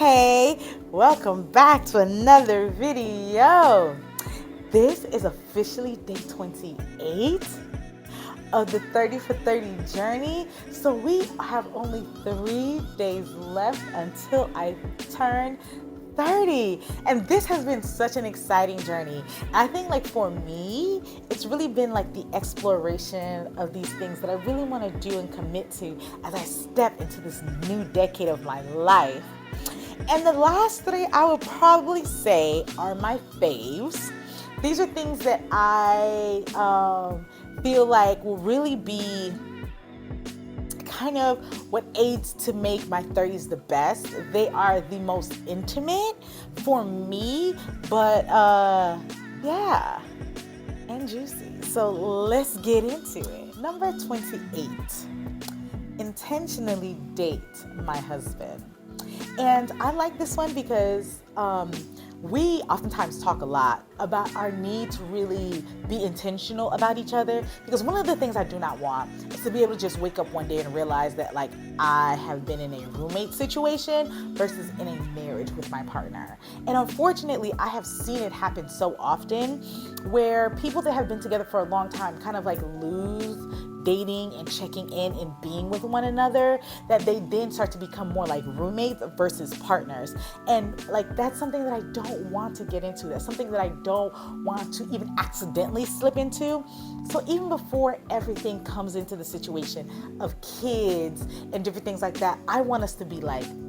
Hey, welcome back to another video. This is officially day 28 of the 30 for 30 journey. So we have only 3 days left until I turn 30. And this has been such an exciting journey. I think for me, it's really been the exploration of these things that I really want to do and commit to as I step into this new decade of my life. And the last 3 I would probably say are my faves. These are things that I feel will really be kind of what aids to make my 30s the best. They are the most intimate for me, but yeah, and juicy. So let's get into it. Number 28, intentionally date my husband. And I like this one because we oftentimes talk a lot about our need to really be intentional about each other, because one of the things I do not want is to be able to just wake up one day and realize that I have been in a roommate situation versus in a marriage with my partner. And unfortunately, I have seen it happen so often where people that have been together for a long time kind of lose dating and checking in and being with one another, that they then start to become more like roommates versus partners. And that's something that I don't want to get into. That's something that I don't want to even accidentally slip into. So even before everything comes into the situation of kids and different things like that, I want us to be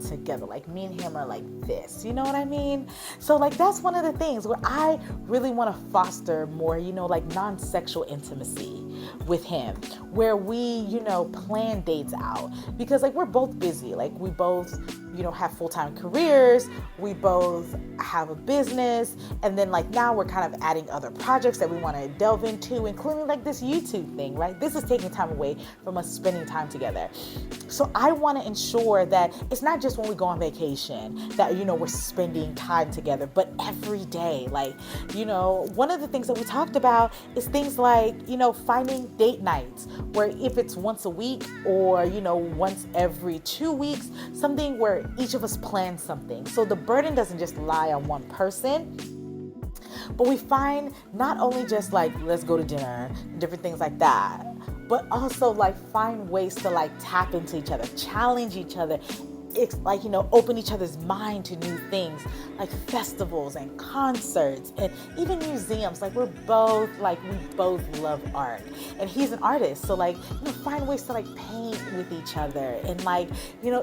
together. Me and him are this, you know what I mean? So that's one of the things where I really want to foster more, non-sexual intimacy with him, where we, plan dates out, because we're both busy. We both, have full-time careers. We both have a business. And then now we're kind of adding other projects that we want to delve into, including this YouTube thing, right? This is taking time away from us spending time together. So I want to ensure that it's not just when we go on vacation that, we're spending time together, but every day. One of the things that we talked about is things finding date nights, where if it's once a week or, once every 2 weeks, something where each of us plan something. So the burden doesn't just lie on one person, but we find not only just let's go to dinner and different things like that, but also find ways to tap into each other, challenge each other. It's open each other's mind to new things, festivals and concerts and even museums. We both love art, and he's an artist. So find ways to paint with each other and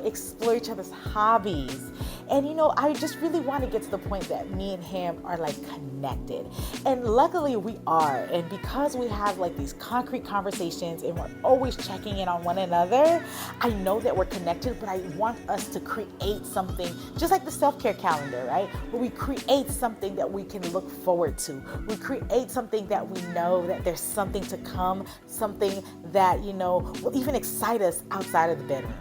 explore each other's hobbies. And I just really want to get to the point that me and him are connected. And luckily we are. And because we have these concrete conversations and we're always checking in on one another, I know that we're connected, but I want us to create something just like the self-care calendar, right? Where we create something that we can look forward to. We create something that we know that there's something to come, something that, will even excite us outside of the bedroom.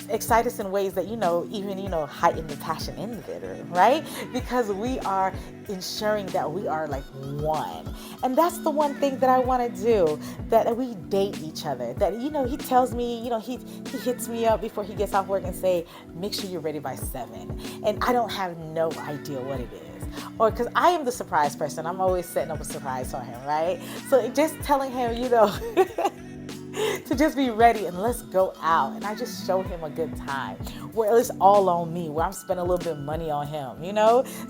Excite us in ways that, even, heighten the passion in the bedroom, right? Because we are ensuring that we are one. And that's the one thing that I want to do, that we date each other. That, he tells me, he hits me up before he gets off work and say, make sure you're ready by 7. And I don't have no idea what it is. Or because I am the surprise person. I'm always setting up a surprise for him, right? So just telling him, to just be ready and let's go out. And I just show him a good time, where it's all on me, where I'm spending a little bit of money on him,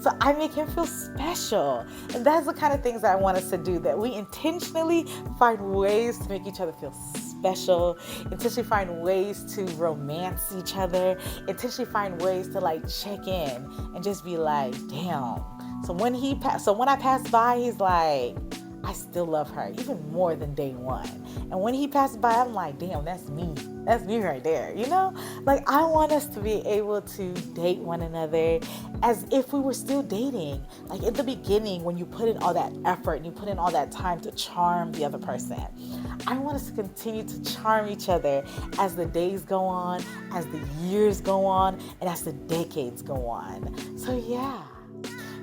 So I make him feel special. And that's the kind of things that I want us to do, that we intentionally find ways to make each other feel special, intentionally find ways to romance each other, intentionally find ways to check in and just be damn. So when I pass by, he's I still love her, even more than day one. And when he passed by, I'm damn, that's me. That's me right there, I want us to be able to date one another as if we were still dating. In the beginning, when you put in all that effort and you put in all that time to charm the other person. I want us to continue to charm each other as the days go on, as the years go on, and as the decades go on. So yeah.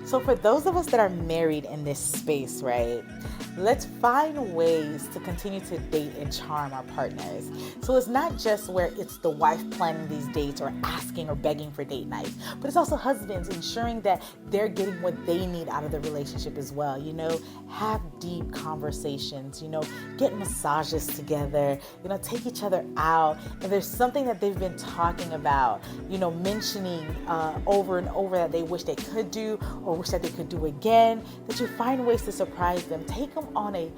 So for those of us that are married in this space, right, let's find ways to continue to date and charm our partners. So it's not just where it's the wife planning these dates or asking or begging for date night, but it's also husbands ensuring that they're getting what they need out of the relationship as well. Have deep conversations, get massages together, take each other out. If there's something that they've been talking about, mentioning over and over that they wish they could do or wish that they could do again, that you find ways to surprise them. Take them on a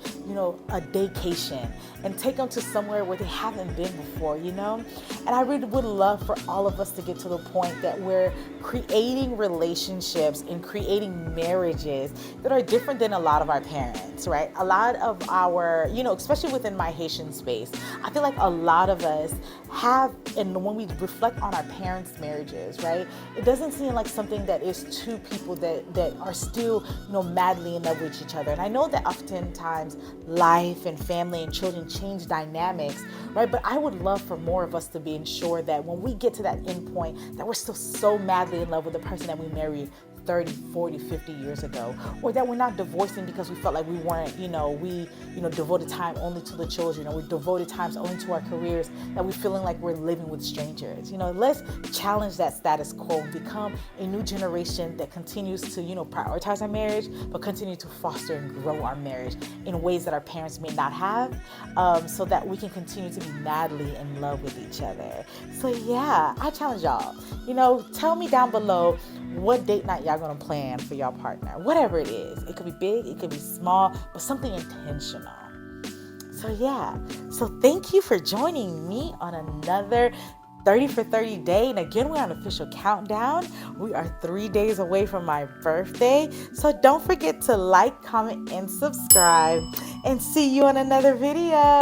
vacation and take them to somewhere where they haven't been before, And I really would love for all of us to get to the point that we're creating relationships and creating marriages that are different than a lot of our parents, right? A lot of our, especially within my Haitian space, I feel like a lot of us have, and when we reflect on our parents' marriages, right, it doesn't seem like something that is two people that are still, madly in love with each other. And I know that oftentimes life and family and children change dynamics, right? But I would love for more of us to be ensured that when we get to that end point, that we're still so madly in love with the person that we married 30, 40, 50 years ago, or that we're not divorcing because we felt like we weren't, we devoted time only to the children, or we devoted times only to our careers, that we're feeling like we're living with strangers. Let's challenge that status quo and become a new generation that continues to, prioritize our marriage, but continue to foster and grow our marriage in ways that our parents may not have, so that we can continue to be madly in love with each other. So yeah, I challenge y'all, tell me down below what date night y'all gonna plan for your partner, whatever it is. It could be big, it could be small, but something intentional. So yeah, so thank you for joining me on another 30 for 30 day. And again, we're on official countdown. We are 3 days away from my birthday. So don't forget to like, comment, and subscribe, and see you on another video.